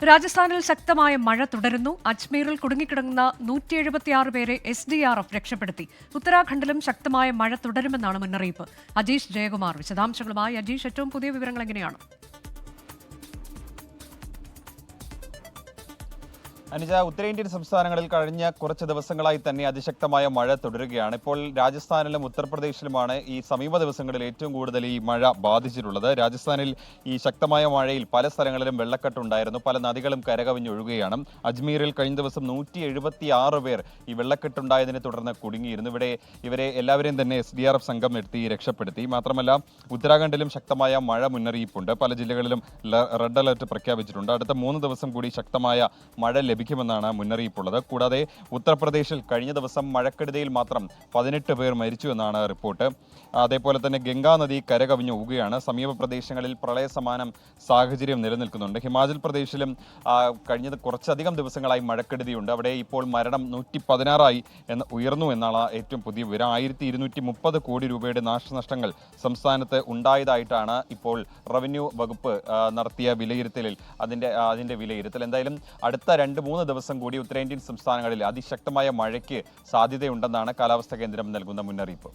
രാജസ്ഥാനിൽ ശക്തമായ മഴ തുടരുന്നു. അജ്മീറിൽ കുടുങ്ങിക്കിടങ്ങുന്ന 176 പേരെ SDRF രക്ഷപ്പെടുത്തി. ഉത്തരാഖണ്ഡിലും ശക്തമായ മഴ തുടരുമെന്നാണ് മുന്നറിയിപ്പ്. അജീഷ് ജയകുമാർ വിശദാംശങ്ങളുമായി. അജീഷ്, ഏറ്റവും പുതിയ വിവരങ്ങൾ എങ്ങനെയാണ്? അനുജ, ഉത്തരേന്ത്യൻ സംസ്ഥാനങ്ങളിൽ കഴിഞ്ഞ കുറച്ച് ദിവസങ്ങളായി തന്നെ അതിശക്തമായ മഴ തുടരുകയാണ്. ഇപ്പോൾ രാജസ്ഥാനിലും ഉത്തർപ്രദേശിലുമാണ് ഈ സമീപ ദിവസങ്ങളിൽ ഏറ്റവും കൂടുതൽ ഈ മഴ ബാധിച്ചിട്ടുള്ളത്. രാജസ്ഥാനിൽ ഈ ശക്തമായ മഴയിൽ പല സ്ഥലങ്ങളിലും വെള്ളക്കെട്ടുണ്ടായിരുന്നു. പല നദികളും കരകവിഞ്ഞൊഴുകുകയാണ്. അജ്മീറിൽ കഴിഞ്ഞ ദിവസം 176 പേർ ഈ വെള്ളക്കെട്ടുണ്ടായതിനെ തുടർന്ന് കുടുങ്ങിയിരുന്നു. ഇവരെ എല്ലാവരെയും തന്നെ SDRF സംഘം എത്തി രക്ഷപ്പെടുത്തി. മാത്രമല്ല, ഉത്തരാഖണ്ഡിലും ശക്തമായ മഴ മുന്നറിയിപ്പുണ്ട്. പല ജില്ലകളിലും റെഡ് അലർട്ട് പ്രഖ്യാപിച്ചിട്ടുണ്ട്. അടുത്ത 3 ദിവസം കൂടി ശക്തമായ മഴ ലഭിക്കുമെന്നാണ് മുന്നറിയിപ്പുള്ളത്. കൂടാതെ ഉത്തർപ്രദേശിൽ കഴിഞ്ഞ ദിവസം മഴക്കെടുതിയിൽ മാത്രം 18 പേർ മരിച്ചു എന്നാണ് റിപ്പോർട്ട്. അതേപോലെ തന്നെ ഗംഗാ നദി കരകവിഞ്ഞൊഴുകുകയാണ്. സമീപ പ്രദേശങ്ങളിൽ പ്രളയസമാനം സാഹചര്യം നിലനിൽക്കുന്നുണ്ട്. ഹിമാചൽ പ്രദേശിലും കഴിഞ്ഞ കുറച്ചധികം ദിവസങ്ങളായി മഴക്കെടുതിയുണ്ട്. അവിടെ ഇപ്പോൾ മരണം 116 എന്ന് ഉയർന്നു എന്നാണ് ഏറ്റവും പുതിയ വിവരം. 1230 കോടി രൂപയുടെ നാശനഷ്ടങ്ങൾ സംസ്ഥാനത്ത് ഉണ്ടായതായിട്ടാണ് ഇപ്പോൾ റവന്യൂ വകുപ്പ് നടത്തിയ വിലയിരുത്തലിൽ അതിന്റെ വിലയിരുത്തൽ. എന്തായാലും അടുത്ത 2-3 ദിവസം കൂടി ഉത്തരേന്ത്യൻ സംസ്ഥാനങ്ങളിൽ അതിശക്തമായ മഴയ്ക്ക് സാധ്യതയുണ്ടെന്നാണ് കാലാവസ്ഥാ കേന്ദ്രം നൽകുന്ന മുന്നറിയിപ്പ്.